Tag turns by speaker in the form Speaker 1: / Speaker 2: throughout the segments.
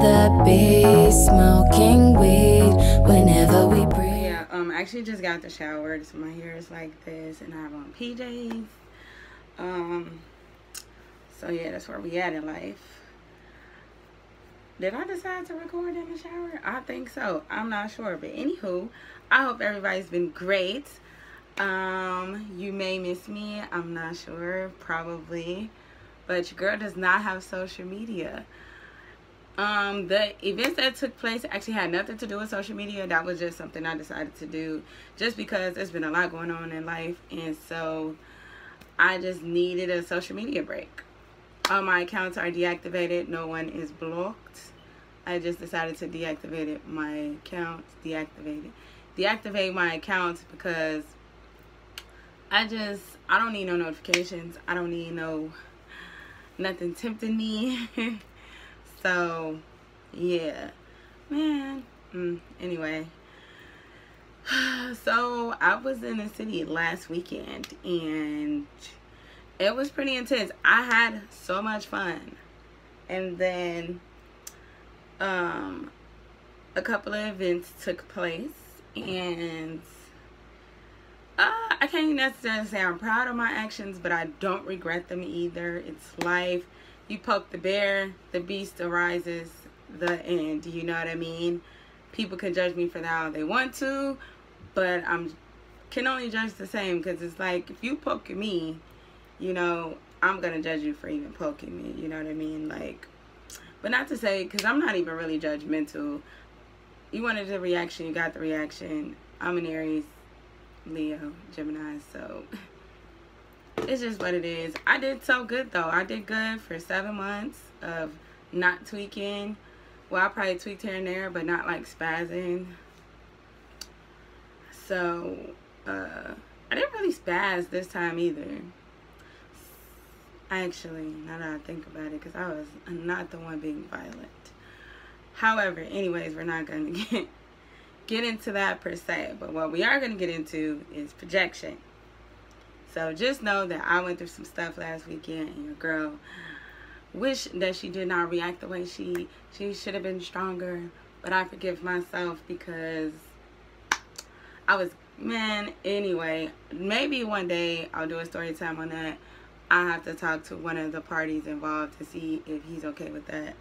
Speaker 1: rather be smoking weed whenever we breathe.
Speaker 2: Yeah, I actually just got the shower, so my hair is like this, and I have on PJs. So yeah, that's where we at in life. Did I decide to record in the shower? I think so. I'm not sure, but anywho, I hope everybody's been great. You may miss me. I'm not sure, probably, but your girl does not have social media. The events that took place actually had nothing to do with social media. That was just something I decided to do just because there's been a lot going on in life, and so I just needed a social media break. All my accounts are deactivated. No one is blocked. I just decided to deactivate my accounts. Deactivate my accounts because I don't need no notifications. I don't need nothing tempting me. So yeah, man. Anyway, so I was in the city last weekend and it was pretty intense. I had so much fun, and then a couple of events took place, and I can't necessarily say I'm proud of my actions, but I don't regret them either. It's life. You poke the bear, the beast arises, the end. You know what I mean? People can judge me for that how they want to, but can only judge the same, because it's like, if you poke me, you know, I'm gonna judge you for even poking me. You know what I mean? Like, but not to say, because I'm not even really judgmental. You wanted the reaction, you got the reaction. I'm an Aries, Leo, Gemini, so it's just what it is. I did so good though. I did good for 7 months of not tweaking. Well, I probably tweaked here and there, but not like spazzing. So I didn't really spaz this time either. Actually, now that I think about it, because I was not the one being violent. However, anyways, we're not going to get into that per se. But what we are going to get into is projection. So just know that I went through some stuff last weekend, and your girl wish that she did not react the way she should have been stronger. But I forgive myself because I was, man, anyway, maybe one day I'll do a story time on that. I have to talk to one of the parties involved to see if he's okay with that.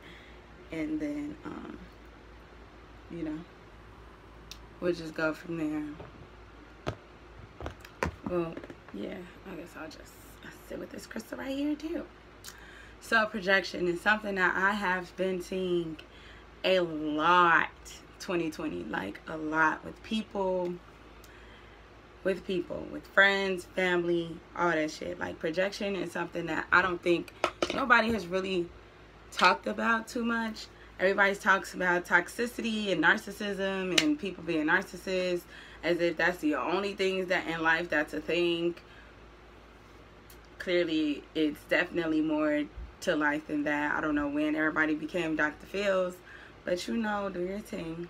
Speaker 2: And then, you know, we'll just go from there. Well, yeah, I guess I'll just sit with this crystal right here too. So projection is something that I have been seeing a lot 2020, like a lot with people, with friends, family, all that shit. Like, projection is something that I don't think nobody has really talked about too much. Everybody talks about toxicity and narcissism and people being narcissists as if that's the only things that in life that's a thing. Clearly, it's definitely more to life than that. I don't know when everybody became Dr. Phil's, but you know, do your thing.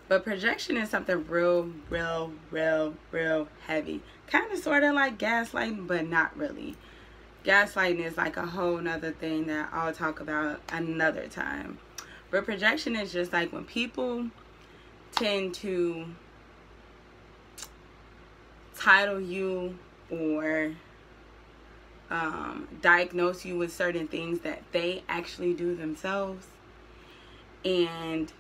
Speaker 2: But projection is something real heavy. Kind of sort of like gaslighting, but not really. Gaslighting is like a whole nother thing that I'll talk about another time. But projection is just like when people tend to title you or diagnose you with certain things that they actually do themselves. And,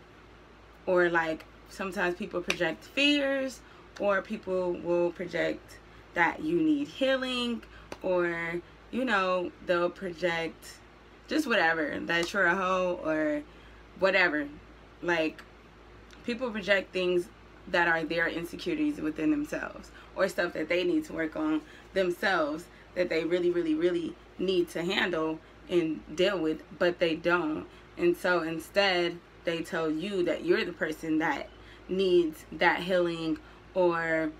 Speaker 2: or like, sometimes people project fears, or people will project that you need healing, or, you know, they'll project just whatever, that you're a hoe or whatever. Like, people project things that are their insecurities within themselves, or stuff that they need to work on themselves that they really need to handle and deal with, but they don't. And so instead, they tell you that you're the person that needs that healing, or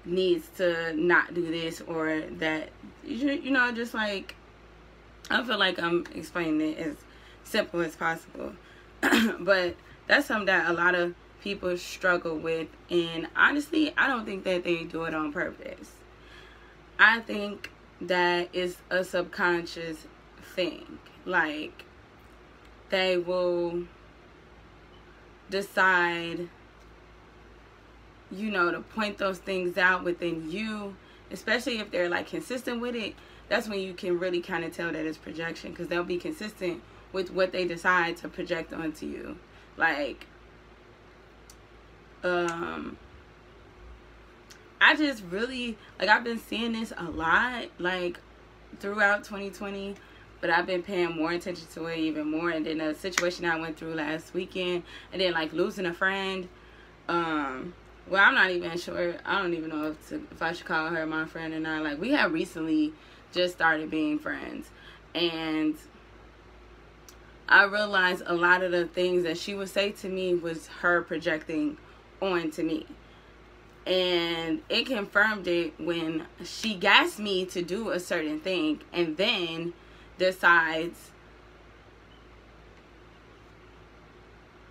Speaker 2: needs to not do this, or that, you know, just like, I feel like I'm explaining it as simple as possible. But that's something that a lot of people struggle with, and honestly, I don't think that they do it on purpose. I think that it's a subconscious thing. Like, they will decide, you know, to point those things out within you, especially if they're like consistent with it. That's when you can really kind of tell that it's projection, because they'll be consistent with what they decide to project onto you. Like, I just really, like, I've been seeing this a lot, like, throughout 2020, but I've been paying more attention to it even more. And then the situation I went through last weekend, and then, like, losing a friend, well, I'm not even sure, I don't even know if I should call her my friend or not. Like, we have recently just started being friends, and I realized a lot of the things that she would say to me was her projecting onto me. And it confirmed it when she gassed me to do a certain thing and then decides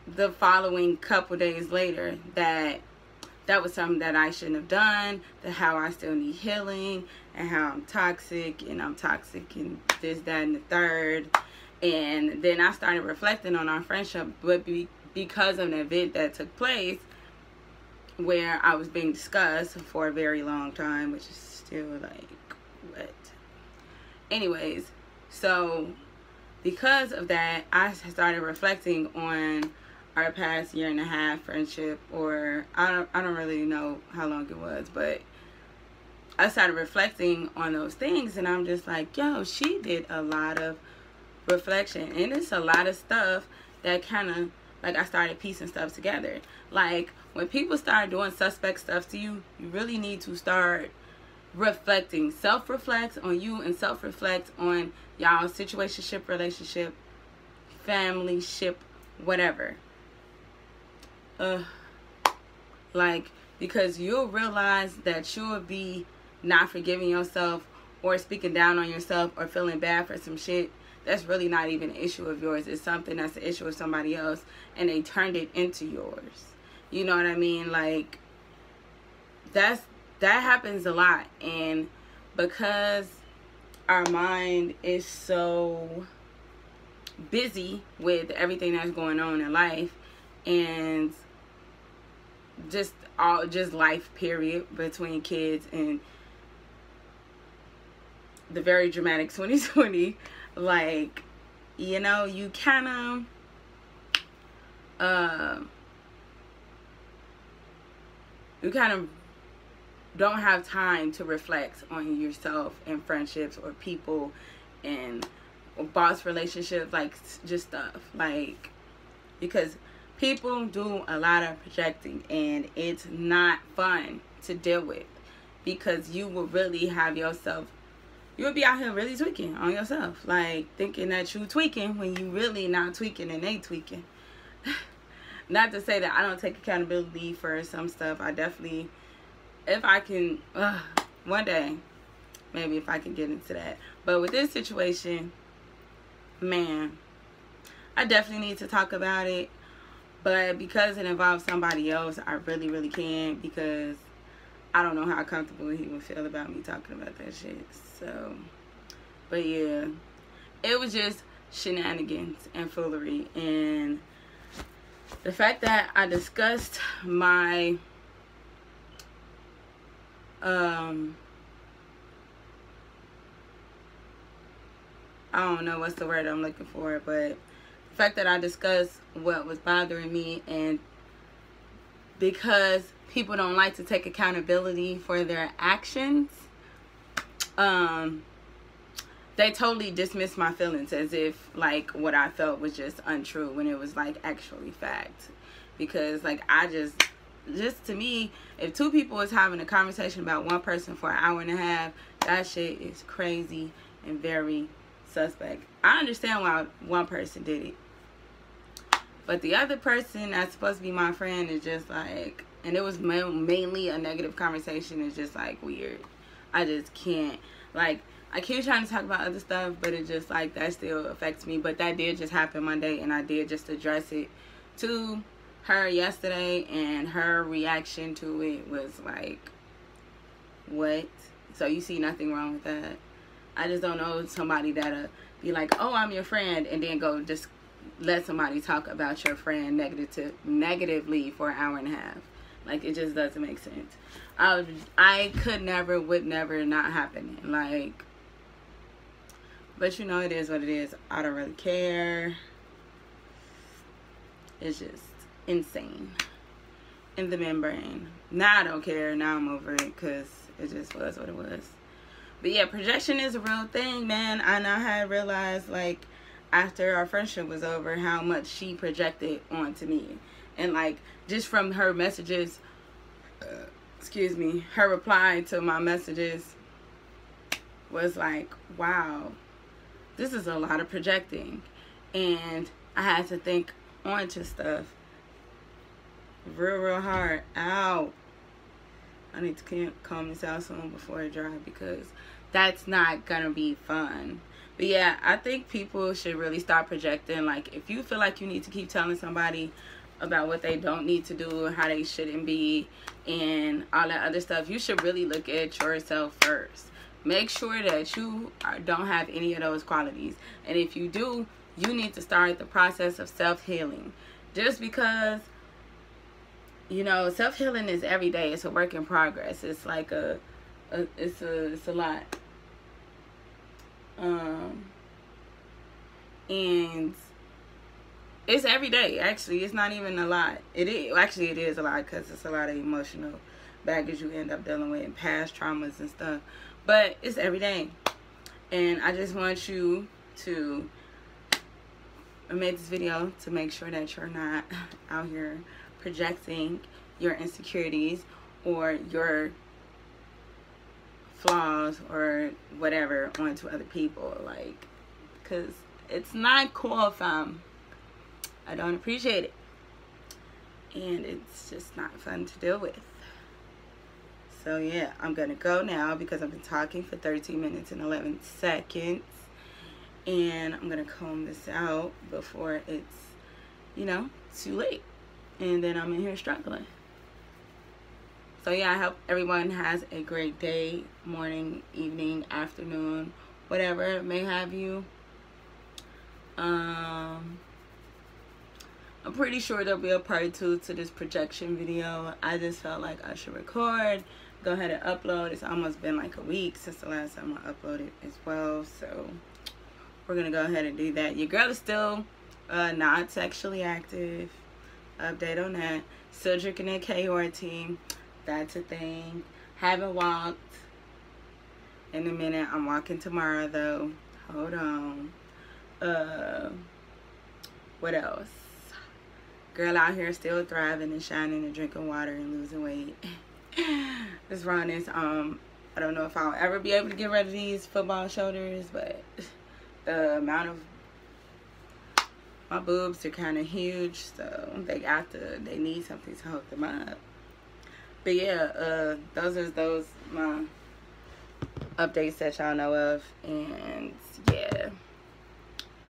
Speaker 2: the following couple days later that that was something that I shouldn't have done, that how I still need healing, and how I'm toxic and this, that, and the third. And then I started reflecting on our friendship, but because of an event that took place where I was being discussed for a very long time, which is still like, what? Anyways, so because of that, I started reflecting on our past year and a half friendship, or I don't really know how long it was, but I started reflecting on those things, and I'm just like, yo, she did a lot of reflection, and it's a lot of stuff that kind of, like, I started piecing stuff together. Like, when people start doing suspect stuff to you, you really need to start reflecting. Self-reflect on you and self-reflect on y'all's situationship, relationship, family ship, whatever. Like, because you'll realize that you'll be not forgiving yourself or speaking down on yourself or feeling bad for some shit that's really not even an issue of yours. It's something that's an issue of somebody else, and they turned it into yours. You know what I mean? Like, that happens a lot. And because our mind is so busy with everything that's going on in life, and just life period, between kids and the very dramatic 2020, like, you know, you kind of don't have time to reflect on yourself and friendships or people and boss relationships, like, just stuff, like, because people do a lot of projecting, and it's not fun to deal with, because you will really have yourself, you'll be out here really tweaking on yourself, like, thinking that you tweaking when you really not tweaking and they tweaking. Not to say that I don't take accountability for some stuff. I definitely, if I can, one day, maybe if I can get into that. But with this situation, man, I definitely need to talk about it. But because it involves somebody else, I really, really can't, because I don't know how comfortable he would feel about me talking about that shit. So, but yeah, it was just shenanigans and foolery. And the fact that I discussed my I don't know what's the word I'm looking for, but the fact that I discussed what was bothering me, and because people don't like to take accountability for their actions, they totally dismissed my feelings as if, like, what I felt was just untrue, when it was, like, actually fact. Because, like, I just to me, if two people is having a conversation about one person for an hour and a half, that shit is crazy and very suspect. I understand why one person did it, but the other person that's supposed to be my friend is just like, and it was mainly a negative conversation, is just, like, weird. I just can't, like, I keep trying to talk about other stuff, but it just, like, that still affects me. But that did just happen Monday, and I did just address it to her yesterday, and her reaction to it was like, what? So you see nothing wrong with that? I just don't know somebody that'll be like, oh, I'm your friend, and then go just let somebody talk about your friend negatively for an hour and a half. Like, it just doesn't make sense. I could never, would never, not happen. Like, but you know, it is what it is. I don't really care. It's just insane in the membrane. Now I don't care. Now I'm over it because it just was what it was. But yeah, projection is a real thing, man. And I had realized, like, after our friendship was over, how much she projected onto me. And, like, just from her messages, excuse me, her reply to my messages was like, wow, this is a lot of projecting. And I had to think onto stuff real hard. Ow. I need to comb this out soon before it dries, because that's not gonna be fun. But yeah, I think people should really stop projecting. Like, if you feel like you need to keep telling somebody about what they don't need to do, how they shouldn't be, and all that other stuff, you should really look at yourself first. Make sure that you don't have any of those qualities. And if you do, you need to start the process of self-healing. Just because, you know, self-healing is every day. It's a work in progress. It's like it's a lot. And it's every day. Actually, it's not even a lot. It is a lot, because it's a lot of emotional baggage you end up dealing with, and past traumas and stuff. But it's every day. And I just want you to, I made this video to make sure that you're not out here projecting your insecurities or your flaws or whatever onto other people. Like, because it's not cool, fam. I don't appreciate it. And it's just not fun to deal with. So yeah, I'm gonna go now because I've been talking for 13 minutes and 11 seconds. And I'm gonna comb this out before it's, you know, too late. And then I'm in here struggling. So yeah, I hope everyone has a great day, morning, evening, afternoon, whatever it may have you. I'm pretty sure there'll be a part 2 to this projection video. I just felt like I should record, go ahead and upload. It's almost been like a week since the last time I uploaded as well. So we're gonna go ahead and do that. Your girl is still not sexually active. Update on that. Still drinking that KRT. That's a thing. Haven't walked in a minute. I'm walking tomorrow though. Hold on. What else? Girl out here still thriving and shining and drinking water and losing weight. This rawness, I don't know if I'll ever be able to get rid of these football shoulders, but the amount of my boobs are kind of huge, so they need something to hold them up. But yeah, those my updates that y'all know of, and yeah.